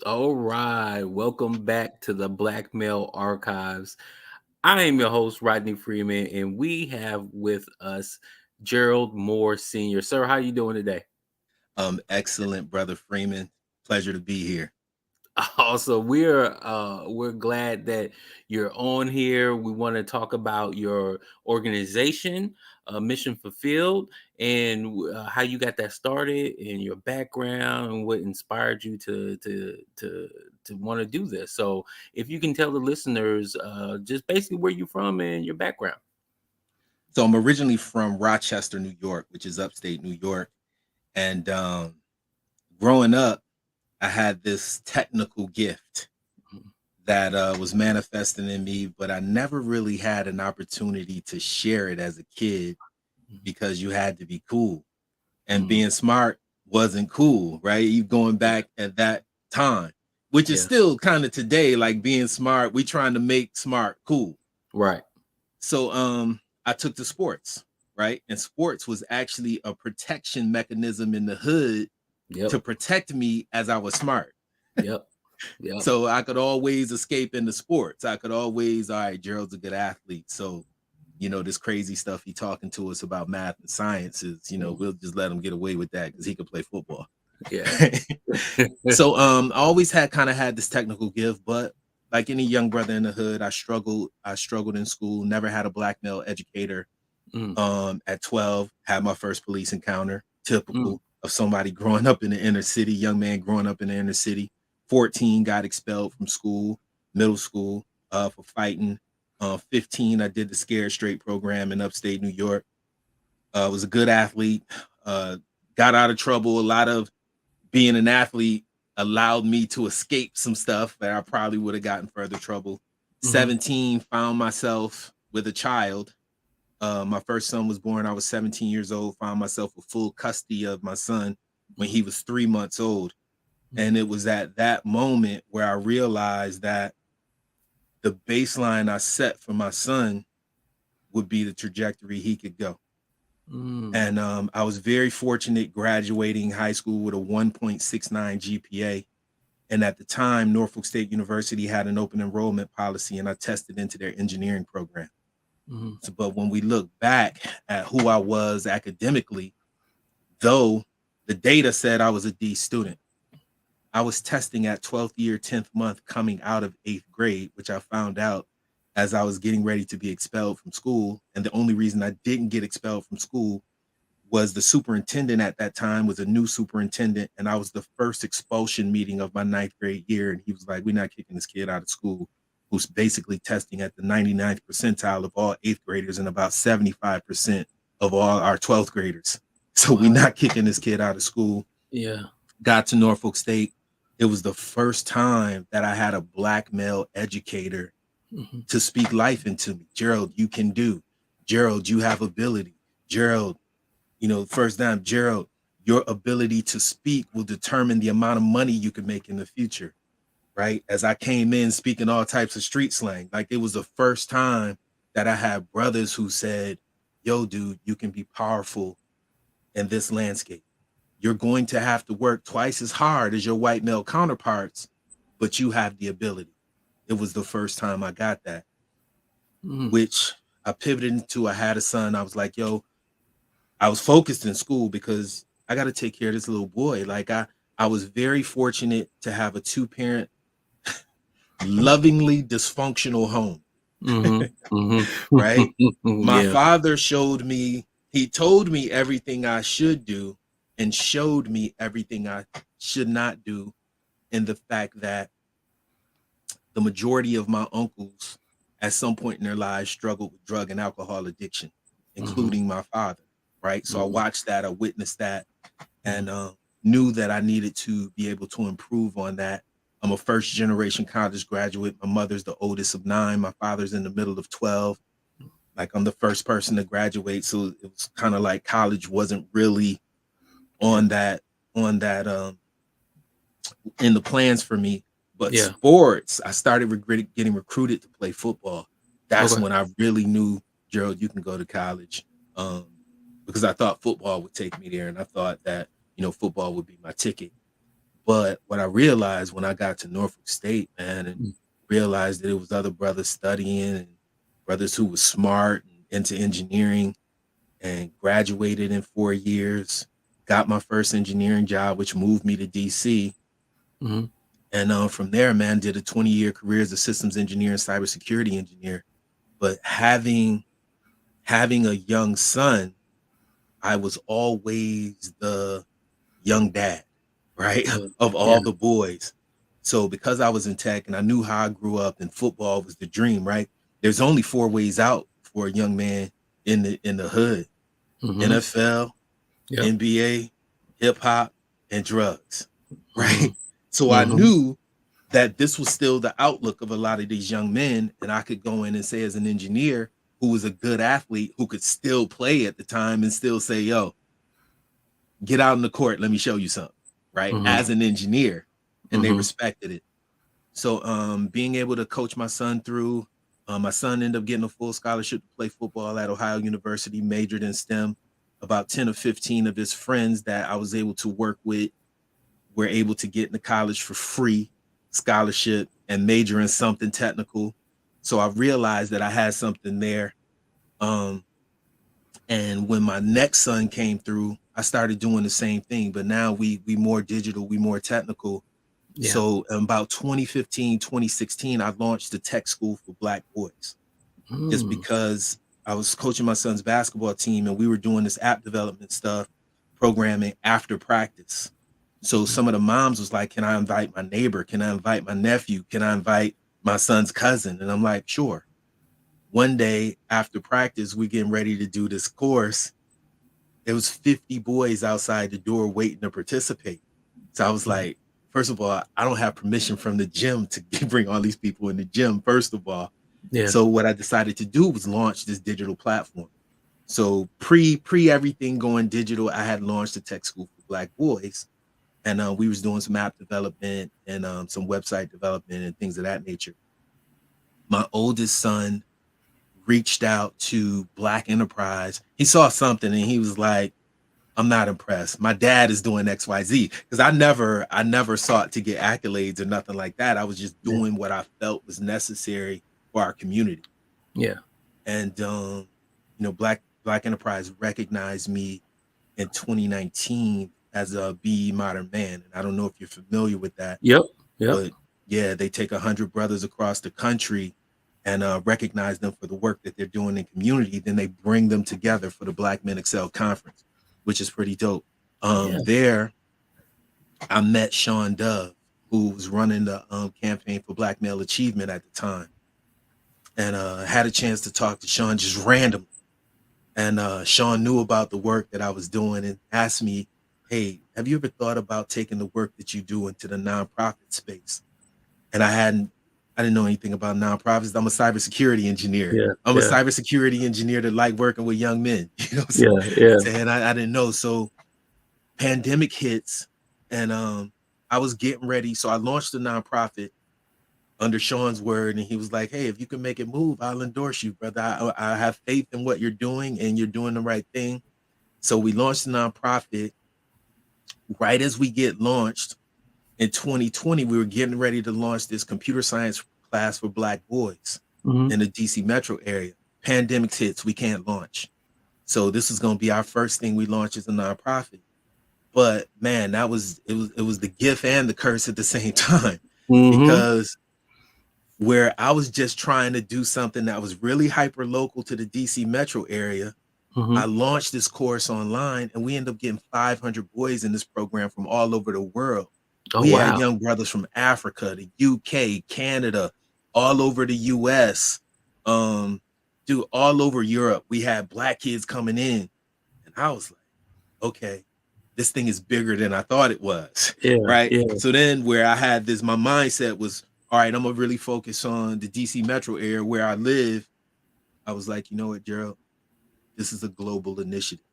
All right, welcome back to the Black Male Archives. I am your host, Rodney Freeman, and we have with us Gerald Moore Sr. Sir, how you doing today? Excellent, brother Freeman. Pleasure to be here. Also, we're glad that you're on here. We want to talk about your organization, Mission Fulfilled, and how you got that started, and your background, and what inspired you to want to do this. So, if you can tell the listeners, just basically where you're from and your background. So I'm originally from Rochester, New York, which is upstate New York. And growing up, I had this technical gift that was manifesting in me, but I never really had an opportunity to share it as a kid because you had to be cool. And Mm-hmm. being smart wasn't cool, right? You going Yeah, back at that time, which is yeah, still kind of today, like being smart, we trying to make smart cool. right. So I took to sports, right? And sports was actually a protection mechanism in the hood Yep, to protect me as I was smart. yep, yep. So I could always escape into sports. I could always, all right, Gerald's a good athlete. So, this crazy stuff he talking to us about math and sciences, Mm, we'll just let him get away with that because he could play football. yeah. So I always had this technical gift, but like any young brother in the hood, I struggled in school, never had a black male educator. Mm, At 12, had my first police encounter, mm, typical of somebody growing up in the inner city, young man growing up in the inner city. 14, got expelled from school, middle school, for fighting. 15, I did the Scared Straight program in upstate New York. Was a good athlete. Uh, got out of trouble. A lot of being an athlete allowed me to escape some stuff that I probably would have gotten further trouble. mhm, 17, found myself with a child. My first son was born. I was 17 years old. Found myself with full custody of my son when mhm, he was 3 months old. mhm. And it was at that moment where I realized that the baseline I set for my son would be the trajectory he could go. Mm, And I was very fortunate graduating high school with a 1.69 GPA. And at the time, Norfolk State University had an open enrollment policy, and I tested into their engineering program. mhm, So, but when we look back at who I was academically, though the data said I was a D student, I was testing at 12th year, 10th month coming out of eighth grade, which I found out as I was getting ready to be expelled from school. And the only reason I didn't get expelled from school was the superintendent at that time was a new superintendent. And I was the first expulsion meeting of my ninth grade year. And he was like, we're not kicking this kid out of school, who's basically testing at the 99th percentile of all eighth graders and about 75% of all our 12th graders. So we're wow. not kicking this kid out of school. Yeah. Got to Norfolk State. It was the first time that I had a black male educator Mhm, to speak life into me. Gerald, you can do. Gerald, you have ability. Gerald, first time, Gerald, your ability to speak will determine the amount of money you can make in the future. Right. As I came in speaking all types of street slang, like it was the first time that I had brothers who said, yo, dude, you can be powerful in this landscape. You're going to have to work twice as hard as your white male counterparts, but you have the ability. It was the first time I got that, mhm, which I pivoted into. I had a son. I was like, yo, I was focused in school because I got to take care of this little boy. Like I was very fortunate to have a two-parent, lovingly dysfunctional home, mhm, mhm. right? My Yeah. father showed me, he told me everything I should do and showed me everything I should not do. In the fact that the majority of my uncles at some point in their lives struggled with drug and alcohol addiction, Mhm, including my father, right? So I mhm, watched that, I witnessed that, mhm. and knew that I needed to be able to improve on that. I'm a first generation college graduate. My mother's the oldest of nine. My father's in the middle of 12. Like I'm the first person to graduate. So it was kind of like college wasn't really Yeah. on that in the plans for me. But Yeah. sports, I started getting recruited to play football. That's Okay. when I really knew, Gerald, you can go to college. Um, because I thought football would take me there, and I thought that football would be my ticket. But what I realized when I got to Norfolk State, man, and Mm. realized that it was other brothers studying and brothers who was smart and into engineering and graduated in 4 years, got my first engineering job, which moved me to DC. Mhm. And from there, man, did a 20-year career as a systems engineer and cybersecurity engineer. But having a young son, I was always the young dad, right? Yeah. Of Yeah. all the boys. So because I was in tech and I knew how I grew up and football was the dream, right? There's only four ways out for a young man in the hood: Mhm. NFL, Yep. NBA, hip hop, and drugs, right? Mhm. So I Mhm. knew that this was still the outlook of a lot of these young men. And I could go in and say, as an engineer who was a good athlete, who could still play at the time and still say, yo, get out in the court, let me show you something, right? Mhm. As an engineer. And they Mhm. respected it. So being able to coach my son through, my son ended up getting a full scholarship to play football at Ohio University, majored in STEM. About 10 or 15 of his friends that I was able to work with were able to get into college for free, scholarship, and major in something technical. So I realized that I had something there. Um, and when my next son came through, I started doing the same thing. But now we more digital, we more technical. Yeah. So in about 2015, 2016, I launched the tech school for Black boys, just Mm. because I was coaching my son's basketball team and we were doing this app development stuff, programming after practice. So some of the moms was like, can I invite my neighbor? Can I invite my nephew? Can I invite my son's cousin? And I'm like, sure. One day after practice, we getting ready to do this course. There was 50 boys outside the door waiting to participate. So I was like, first of all, I don't have permission from the gym to bring all these people in the gym, first of all. Yeah. So what I decided to do was launch this digital platform. So pre everything going digital, I had launched a tech school for Black boys, and we was doing some app development and some website development and things of that nature. My oldest son reached out to Black Enterprise. He saw something and he was like, I'm not impressed. My dad is doing XYZ. Because I never sought to get accolades or nothing like that. I was just Yeah. doing what I felt was necessary for our community. Yeah. And Black Enterprise recognized me in 2019 as a BE Modern Man. And I don't know if you're familiar with that, Yep. Yep. but yeah, they take 100 brothers across the country and recognize them for the work that they're doing in community. Then they bring them together for the Black Men Excel Conference, which is pretty dope. Yeah. There, I met Sean Dove, who was running the campaign for Black Male Achievement at the time, and had a chance to talk to Sean just randomly. And Sean knew about the work that I was doing and asked me, "Hey, have you ever thought about taking the work that you do into the nonprofit space?" And I didn't know anything about nonprofits. I'm a cybersecurity engineer. Yeah. I'm a Yeah. cybersecurity engineer that like working with young men. You know what Yeah. I'm Yeah. saying? I didn't know. So pandemic hits, and I was getting ready. So I launched a nonprofit under Sean's word, and he was like, "Hey, if you can make it move, I'll endorse you, brother. I have faith in what you're doing, and you're doing the right thing." So we launched the nonprofit. Right as we get launched in 2020, we were getting ready to launch this computer science class for Black boys Mhm. in the DC metro area. Pandemic hits, we can't launch. So this is going to be our first thing we launch as a nonprofit. But man, it was the gift and the curse at the same time, Mhm. because where I was just trying to do something that was really hyper local to the DC metro area, I Mhm. launched this course online and we ended up getting 500 boys in this program from all over the world. Oh, We had wow. young brothers from Africa, the UK, Canada, all over the US, um, dude, all over Europe. We had Black kids coming in, and I was like, okay, this thing is bigger than I thought it was, Yeah. right? Yeah. So then where I had this, my mindset was, all right, I'm gonna really focus on the DC metro area where I live. I was like, you know what, Gerald, this is a global initiative.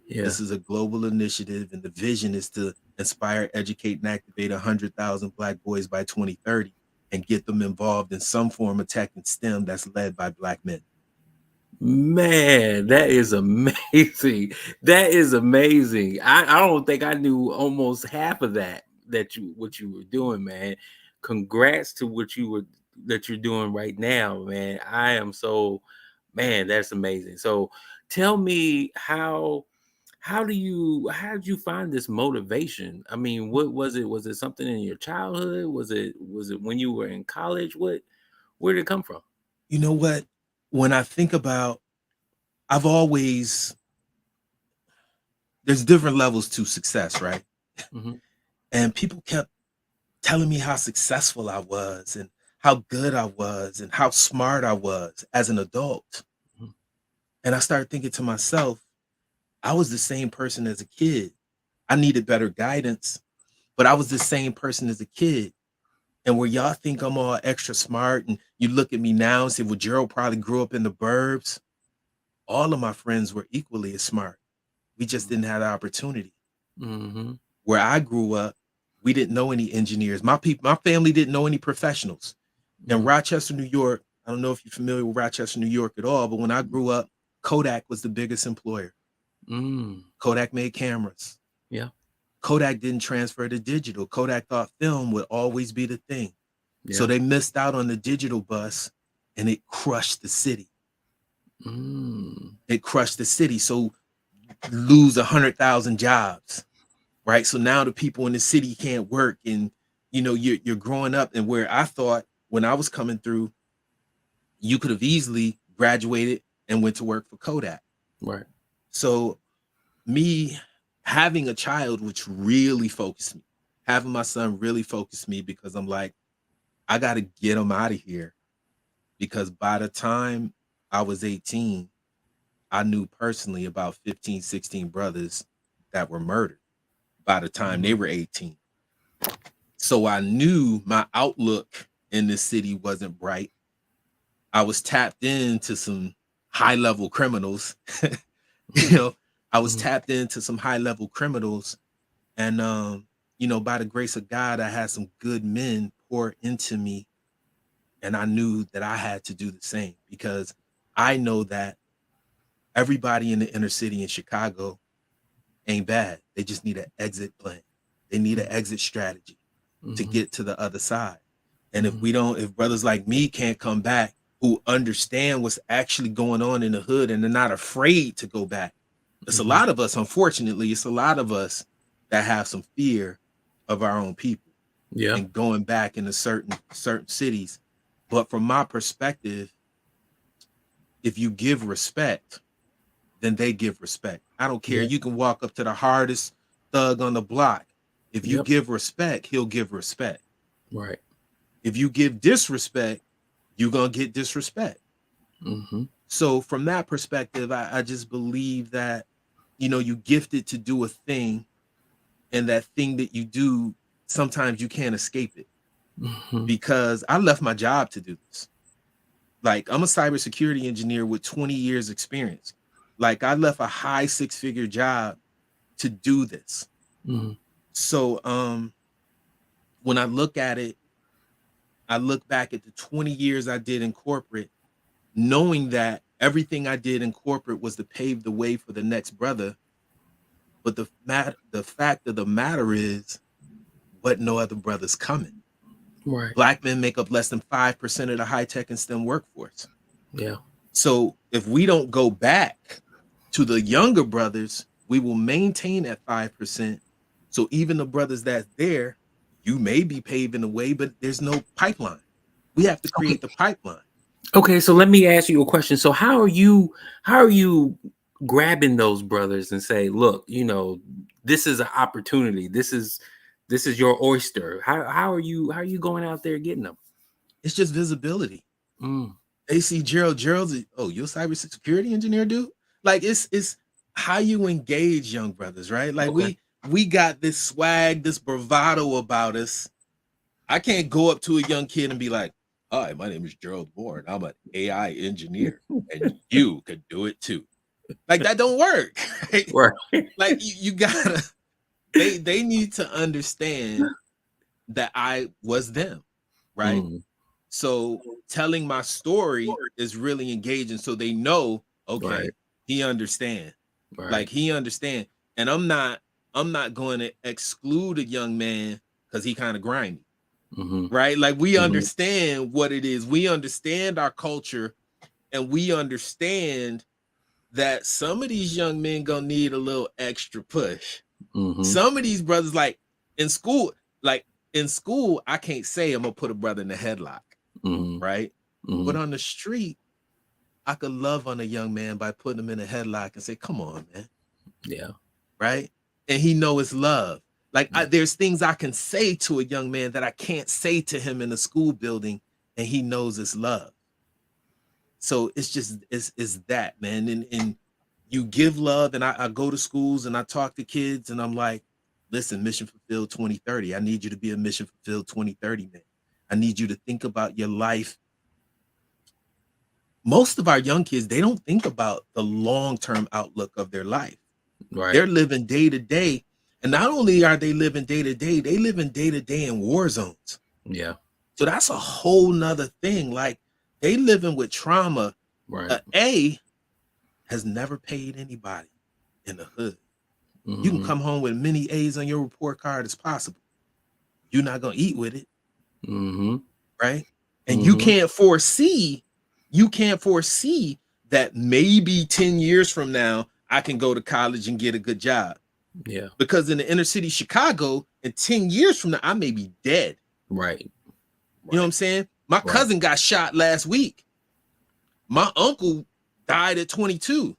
Yeah. This is a global initiative, and the vision is to inspire, educate, and activate 100,000 Black boys by 2030 and get them involved in some form of tech and STEM that's led by Black men. Man, that is amazing. That is amazing. I don't think I knew almost half of that. what you were doing, man. Congrats to what you were that you're doing right now, man. I am so, man, that's amazing. So tell me how did you find this motivation? I mean, what was it? Was it something in your childhood? Was it when you were in college? Where did it come from? You know what? When I think about, I've always, there's different levels to success, right? Hmm. And people kept telling me how successful I was and how good I was and how smart I was as an adult. And I started thinking to myself, I was the same person as a kid. I needed better guidance, but I was the same person as a kid. And where y'all think I'm all extra smart, and you look at me now and say, well, Gerald probably grew up in the burbs. All of my friends were equally as smart. We just didn't have the opportunity. Mm-hmm. Where I grew up, we didn't know any engineers. My family didn't know any professionals. In Mm-hmm. Rochester, New York, I don't know if you're familiar with Rochester, New York at all, but when I grew up, Kodak was the biggest employer. Mm. Kodak made cameras. Yeah. Kodak didn't transfer to digital. Kodak thought film would always be the thing. So Yeah. they missed out on the digital bus and it crushed the city. Mm. It crushed the city. So lose 100,000 jobs, right? So now the people in the city can't work, and you're growing up, and where I thought when I was coming through, you could have easily graduated and went to work for Kodak. Right. So me having a child, which really focused me, having my son really focused me because I'm like, I got to get him out of here because by the time I was 18, I knew personally about 15, 16 brothers that were murdered by the time they Mm. were 18. So I knew my outlook in this city wasn't bright. I was tapped into some high level criminals. you know, I was Mm. tapped into some high level criminals. And, by the grace of God, I had some good men pour into me. And I knew that I had to do the same because I know that everybody in the inner city in Chicago ain't bad. They just need an exit plan. They need an Mm. exit strategy to Mhm. get to the other side. And Mhm. if brothers like me can't come back who understand what's actually going on in the hood and they're not afraid to go back, it's a Mhm. lot of us, unfortunately, it's a lot of us that have some fear of our own people Yeah. and going back into certain cities. But from my perspective, if you give respect, then they give respect. I don't care. Yeah. You can walk up to the hardest thug on the block. If you Yep. give respect, he'll give respect. Right. If you give disrespect, you're going to get disrespect. Mhm. So from that perspective, I just believe that, you gifted to do a thing, and that thing that you do, sometimes you can't escape it Mhm. because I left my job to do this. Like I'm a cybersecurity engineer with 20 years experience. Like I left a high six-figure job to do this. Mhm. So when I look at it, I look back at the 20 years I did in corporate, knowing that everything I did in corporate was to pave the way for the next brother. But the fact of the matter is, but no other brothers coming. Right. Black men make up less than 5% of the high tech and STEM workforce. Yeah. So if we don't go back to the younger brothers, we will maintain at 5%. So even the brothers that's there, you may be paving the way, but there's no pipeline. We have to Okay. create the pipeline. Okay. So let me ask you a question. So how are you grabbing those brothers and say, look, this is an opportunity. This is your oyster. How are you going out there getting them? It's just visibility. Mm. They see Gerald's, oh, you're a cybersecurity engineer, dude. Like it's how you engage young brothers, right? Like Okay. we got this swag, this bravado about us. I can't go up to a young kid and be like, "Hi, my name is Gerald Moore, and I'm an AI engineer, and you could do it too." Like that don't work. Right? Right. Like you gotta. They need to understand that I was them, right? Mm. So telling my story is really engaging, so they know, Right. okay, he understand. Right. Like he understand, and I'm not going to exclude a young man because he kind of grimy, Mm-hmm. right? Like we Mm-hmm. understand what it is. We understand our culture, and we understand that some of these young men gonna need a little extra push. Mm-hmm. Some of these brothers, in school, like in school, I can't say I'm gonna put a brother in the headlock, Mm-hmm. right? Mm-hmm. But on the street, I could love on a young man by putting him in a headlock and say, "Come on, man," Yeah. right? And he know it's love. Like Yeah. there's things I can say to a young man that I can't say to him in a school building, and he knows it's love. So it's just it's that, man. And you give love, and I go to schools and I talk to kids, and I'm like, listen, mission fulfilled 2030. I need you to be a mission fulfilled 2030, man. I need you to think about your life. Most of our young kids, they don't think about the long-term outlook of their life. They're Right. living day to day. And not only are they living day to day, they living day to day in war zones. Yeah. So that's a whole nother thing. Like they living with trauma. Right. A has never paid anybody in the hood. You can Mm-hmm. come home with many A's on your report card as possible. You're not gonna eat with it, Mm-hmm. right? And Mm-hmm. you can't foresee that maybe 10 years from now I can go to college and get a good job. Yeah. Because in the inner city Chicago, in 10 years from now, I may be dead. Right. You know what I'm Right. saying? My Right. cousin got shot last week. My uncle died at 22.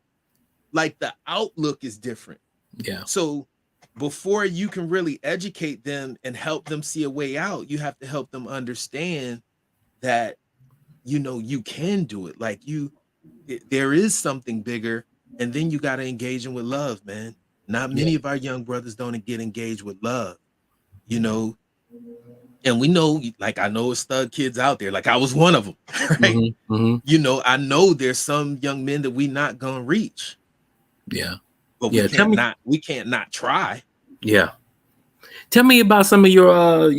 Like the outlook is different. Yeah. So before you can really educate them and help them see a way out, you have to help them understand that you can do it. Like there is something bigger, and then you got to engage them with love, man. Not Yeah. many of our young brothers don't get engaged with love, you Yeah. know. And we know, like I know it's thug kids out there, like I was one of them, right? Mm-hmm. Mm-hmm. I know there's some young men that we not gonna reach, Yeah. but Yeah. Tell me. we can't not try. Yeah. Tell me about some of your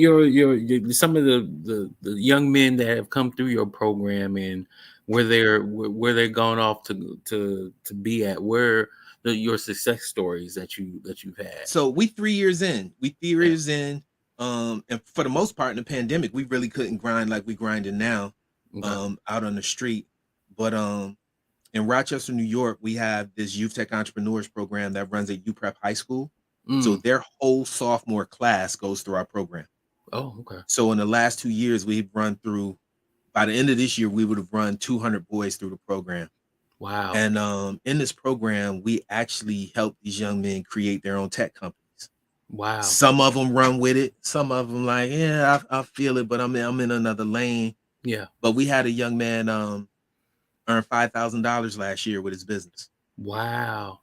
some of the young men that have come through your program and where they're going off to be at, where your success stories that you've had. So we 3 years in. We three Yeah. years in. And for the most part in the pandemic, we really couldn't grind like we grinding now, Okay. out on the street. But in Rochester, New York, we have this youth tech entrepreneurs program that runs at UPrep High School. So Mm. their whole sophomore class goes through our program. Oh, okay. So in the last 2 years, we've run through. By the end of this year, we would have run 200 boys through the program. Wow. And in this program, we actually help these young men create their own tech companies. Wow. Some of them run with it. Some of them like, yeah, I feel it, but I'm in another lane. Yeah. But we had a young man earn $5,000 last year with his business. Wow.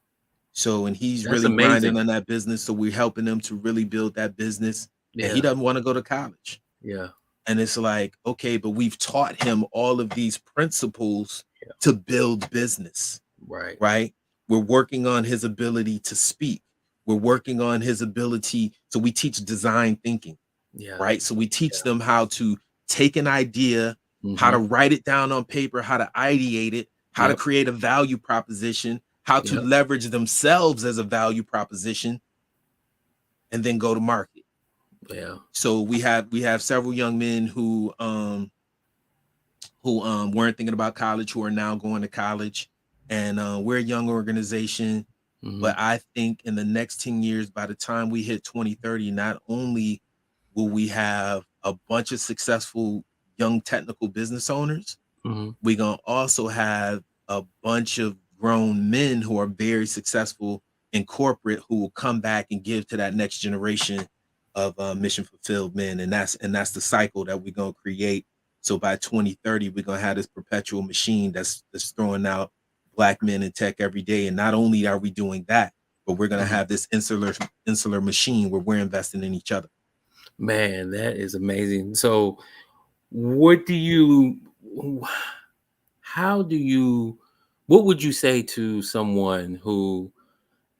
So, and he's That's really grinding amazing. on that business. So we're helping him to really build that business. And he Yeah. doesn't want to go to college. Yeah. And it's like, okay, but we've taught him all of these principles Yeah. to build business, Right. right? We're working on his ability to speak. We're working on his ability. So we teach design thinking, Yeah. right? So we teach Yeah. them how to take an idea, how to Mm-hmm. write it down on paper, how to ideate it, how to Yep. create a value proposition, how to Yep. leverage themselves as a value proposition, and then go to market. Yeah. So we have several young men who weren't thinking about college who are now going to college, and we're a young organization. Mm-hmm. But I think in the next 10 years, by the time we hit 2030, not only will we have a bunch of successful young technical business owners, Mm-hmm. we're going to also have a bunch of grown men who are very successful in corporate who will come back and give to that next generation of mission fulfilled men. And that's the cycle that we're going to create. So by 2030, we're going to have this perpetual machine that's throwing out black men in tech every day. And not only are we doing that, but we're going to Mm-hmm. have this insular machine where we're investing in each other. Man, that is amazing. So, what do you, how do you, what would you say to someone who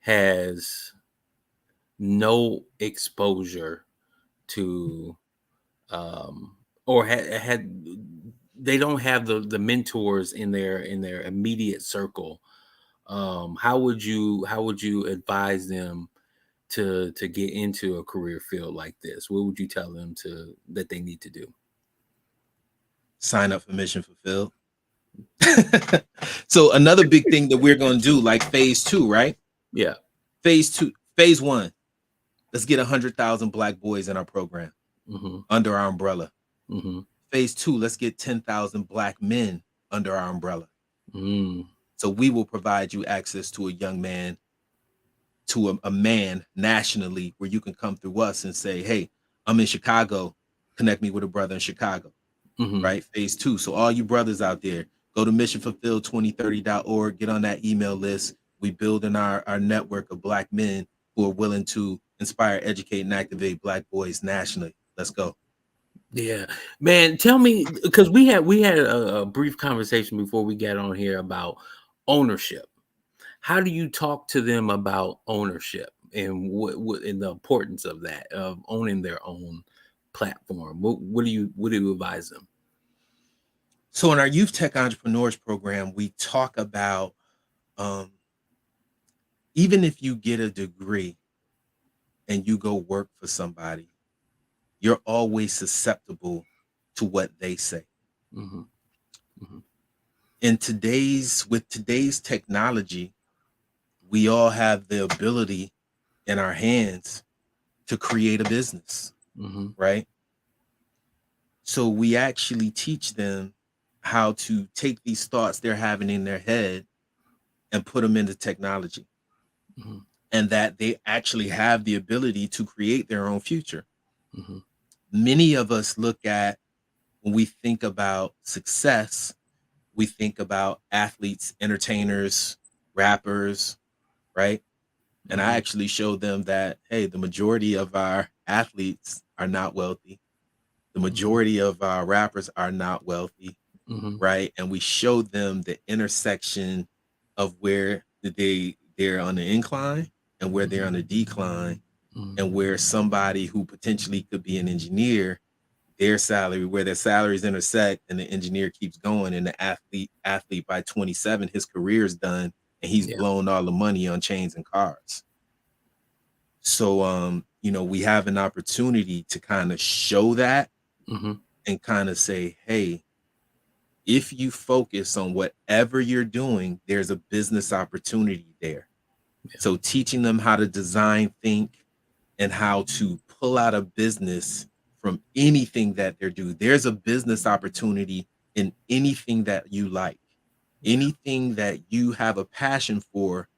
has no exposure to, or had they don't have the mentors in their immediate circle? How would you advise them to get into a career field like this? What would you tell them that they need to do? Sign up for Mission Fulfilled. So another big thing that we're going to do, like phase 2, right? Yeah. Phase 1, let's get 100,000 Black boys in our program Mm-hmm. under our umbrella. Mm-hmm. Phase 2, let's get 10,000 Black men under our umbrella. Mm. So we will provide you access to a young man, to a man nationally, where you can come through us and say, hey, I'm in Chicago, connect me with a brother in Chicago. Mm-hmm. Right? Phase 2. So all you brothers out there, go to missionfulfilled2030.org, get on that email list. We building our network of Black men who are willing to inspire, educate, and activate Black boys nationally. Let's go. Yeah, man. Tell me, because we had a brief conversation before we got on here about ownership. How do you talk to them about ownership and what and the importance of that, of owning their own platform? What do you advise them? So in our Youth Tech Entrepreneurs program, we talk about um, even if you get a degree and you go work for somebody, you're always susceptible to what they say. Mm-hmm. Mm-hmm. With today's technology, we all have the ability in our hands to create a business, Mm-hmm. right? So we actually teach them how to take these thoughts they're having in their head and put them into technology, Mm-hmm. and that they actually have the ability to create their own future. Mm-hmm. Many of us look at, when we think about success, we think about athletes, entertainers, rappers, right? And I Mm-hmm. actually showed them that, hey, the majority of our athletes are not wealthy. The Mm-hmm. majority of our rappers are not wealthy, Mm-hmm. right? And we showed them the intersection of where they're on the incline and where they're on the decline, Mm-hmm. and where somebody who potentially could be an engineer, where their salaries intersect, and the engineer keeps going, and the athlete by 27, his career is done, and he's Yeah. blown all the money on chains and cars. So we have an opportunity to kind of show that Mm-hmm. and kind of say, hey, if you focus on whatever you're doing, there's a business opportunity there. Yeah. So teaching them how to design, think, and how to pull out a business from anything that they're doing. There's a business opportunity in anything that you like, Yeah. anything that you have a passion for.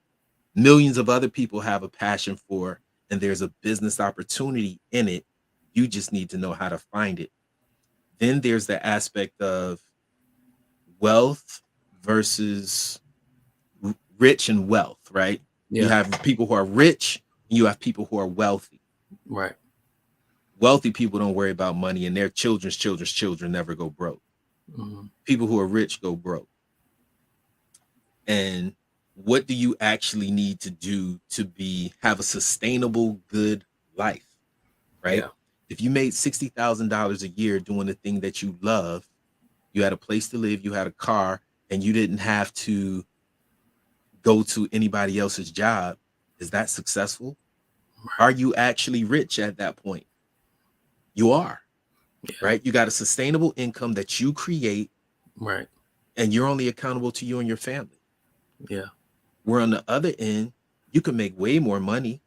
Millions of other people have a passion for, and there's a business opportunity in it. You just need to know how to find it. Then there's the aspect of wealth versus rich and wealth, right? You Yeah. have people who are rich and you have people who are wealthy. Right. Wealthy people don't worry about money, and their children's children never go broke. Mm-hmm. People who are rich go broke. And what do you actually need to do to have a sustainable, good life, right? Yeah. If you made $60,000 a year doing the thing that you love, you had a place to live, you had a car, and you didn't have to go to anybody else's job, is that successful? Are you actually rich at that point? You are, Yeah. right? You got a sustainable income that you create, Right. and you're only accountable to you and your family. Yeah. Where on the other end, you can make way more money,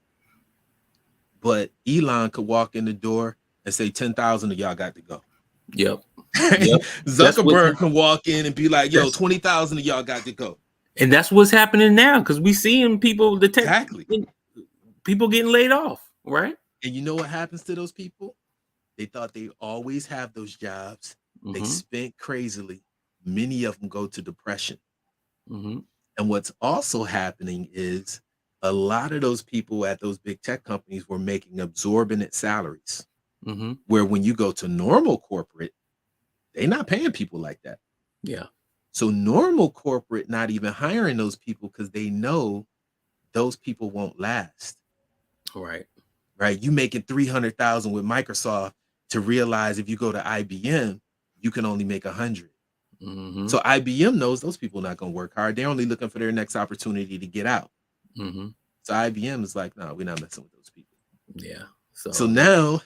but Elon could walk in the door and say 10,000 of y'all got to go. Yep. Yep. That's what. Zuckerberg can walk in and be like, yo, That's 20,000 of y'all got to go. and that's what's happening now because we seeing people the tech Exactly. people getting laid off. Right. And you know what happens to those people? They thought they always have those jobs. They Mm-hmm. spent crazily. Many of them go to depression. Mm-hmm. And what's also happening is a lot of those people at those big tech companies were making exorbitant salaries. Mm-hmm. Where when you go to normal corporate, they're not paying people like that. Yeah. So normal corporate not even hiring those people because they know those people won't last. Right. Right? You making 300,000 with Microsoft to realize if you go to IBM, you can only make 100. Mm-hmm. So IBM knows those people not going to work hard. They're only looking for their next opportunity to get out. Mm-hmm. So IBM is like, no, we're not messing with those people. Yeah. So So now,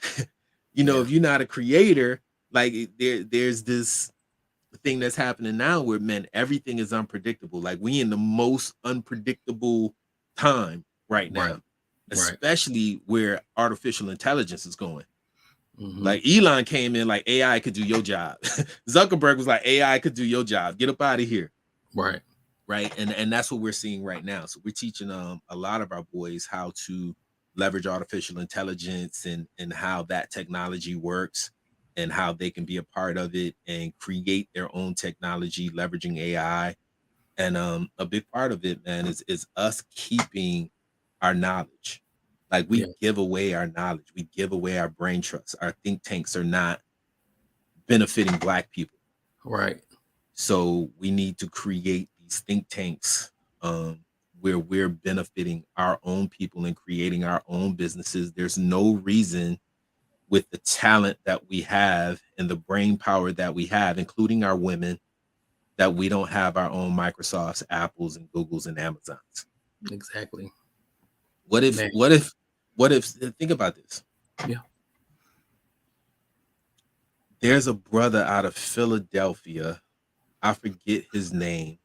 yeah. if you're not a creator, like there's this thing that's happening now where, man, everything is unpredictable. Like we in the most unpredictable time right Right. now, Right. especially where artificial intelligence is going. Mm-hmm. Like Elon came in like AI could do your job. Zuckerberg was like AI could do your job. Get up out of here. Right. Right. And that's what we're seeing right now. So we're teaching a lot of our boys how to leverage artificial intelligence and how that technology works and how they can be a part of it and create their own technology leveraging AI. And a big part of it, man, is us keeping our knowledge. Like we Yeah. give away our knowledge, we give away our brain trust. Our think tanks are not benefiting Black people. Right. So we need to create these think tanks where we're benefiting our own people and creating our own businesses. There's no reason with the talent that we have and the brain power that we have, including our women, that we don't have our own Microsofts, Apples, and Googles and Amazons. Exactly. What if, Man. what if, what if, think about this. Yeah. There's a brother out of Philadelphia, I forget his name,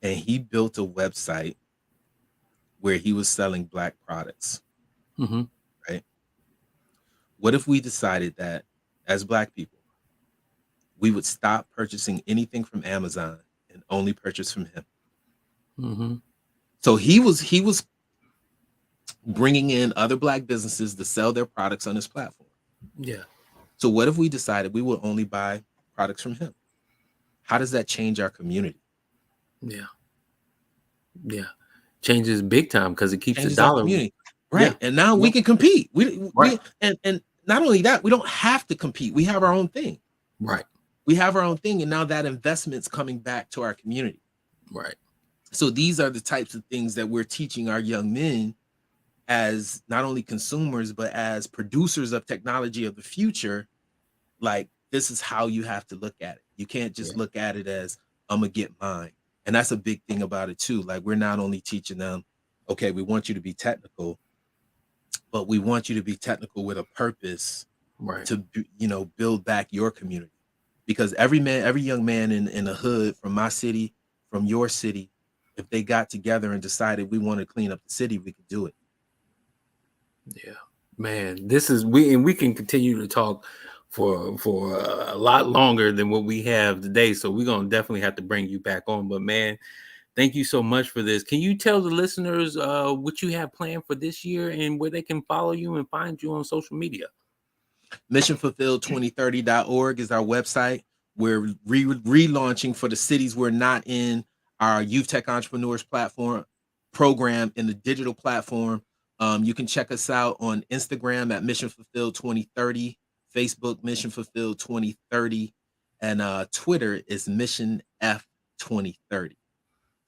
and he built a website where he was selling Black products, Mm-hmm. right? What if we decided that as Black people, we would stop purchasing anything from Amazon and only purchase from him? Mm-hmm. So he was bringing in other Black businesses to sell their products on his platform. Yeah. So what if we decided we would only buy products from him? How does that change our community? Yeah. Yeah. Changes big time because it keeps the Changes our dollar. community, Yeah. right? And now we Yep. can compete. We Right. we and not only that, we don't have to compete. We have our own thing. Right. We have our own thing, and now that investment's coming back to our community. Right. So these are the types of things that we're teaching our young men as not only consumers but as producers of technology of the future. Like this is how you have to look at it. You can't just Yeah. look at it as I'm gonna get mine. And that's a big thing about it too. Like we're not only teaching them, okay, we want you to be technical, but we want you to be technical with a purpose Right. to build back your community. Because every young man in the hood from my city, from your city, if they got together and decided we want to clean up the city, we could do it. Yeah. Man, this is we can continue to talk for a lot longer than what we have today. So we're gonna definitely have to bring you back on. But man, thank you so much for this. Can you tell the listeners what you have planned for this year and where they can follow you and find you on social media? Missionfulfilled2030.org is our website. We're relaunching for the cities we're not in our Youth Tech Entrepreneurs platform program in the digital platform. You can check us out on Instagram at Mission Fulfilled 2030, Facebook Mission Fulfilled 2030, and Twitter is Mission F 2030.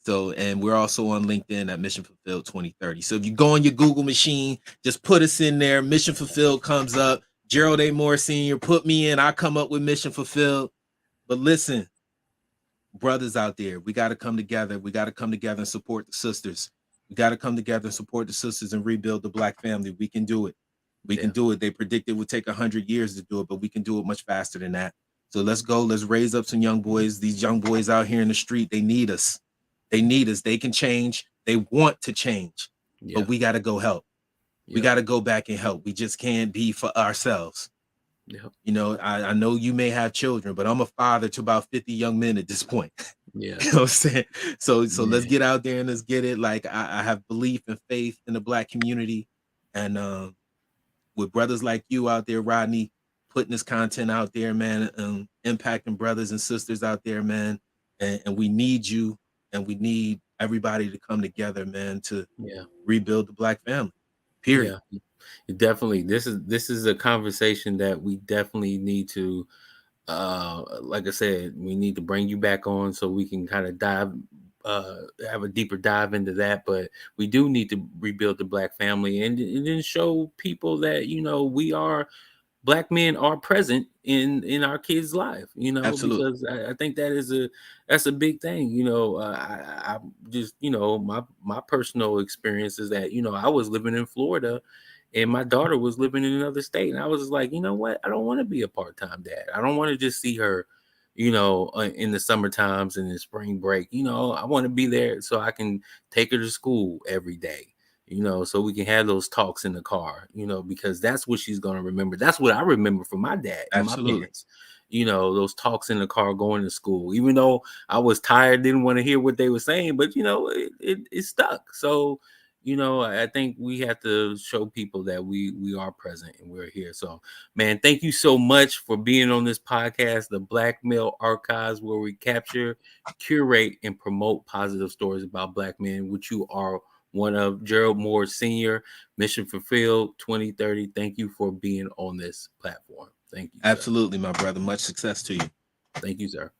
So, and we're also on LinkedIn at Mission Fulfilled 2030. So if you go on your Google machine, just put us in there. Mission Fulfilled comes up. Gerald A. Moore Sr., put me in. I come up with Mission Fulfilled. But listen, brothers out there, we got to come together. We got to come together and support the sisters. We got to come together and support the sisters and rebuild the Black family. We can do it. We can Yeah. do it. They predict it would take 100 years to do it, but we can do it much faster than that. So let's go. Let's raise up some young boys. These young boys out here in the street, they need us. They need us. They can change. They want to change, Yeah. but we got to go help. We Yeah. got to go back and help. We just can't be for ourselves. Yeah. I know you may have children, but I'm a father to about 50 young men at this point. Yeah. You know what I'm saying? So let's Yeah. get out there and let's get it. Like I have belief and faith in the Black community. And with brothers like you out there, Rodney, putting this content out there, man, impacting brothers and sisters out there, man. And we need you and we need everybody to come together, man, to Yeah. rebuild the Black family. Period. Yeah. Definitely. This is a conversation that we definitely need to like I said, we need to bring you back on so we can kind of uh have a deeper dive into that. But we do need to rebuild the Black family and then show people that we are Black men are present in our kids' life, Absolutely. because I think that's a big thing. I just, my personal experience is that, I was living in Florida and my daughter was living in another state. And I was just like, you know what? I don't want to be a part-time dad. I don't want to just see her, in the summer times and in spring break. I want to be there so I can take her to school every day, so we can have those talks in the car, because that's what she's going to remember. That's what I remember from my dad and my Absolutely. parents, those talks in the car going to school, even though I was tired, didn't want to hear what they were saying, but, it stuck. So, I think we have to show people that we are present and we're here. So, man, thank you so much for being on this podcast, the Black Male Archives, where we capture, curate, and promote positive stories about Black men, which you are one of. Gerald Moore Sr., Mission Fulfilled 2030. Thank you for being on this platform. Thank you, sir. Absolutely, my brother. Much success to you. Thank you, sir.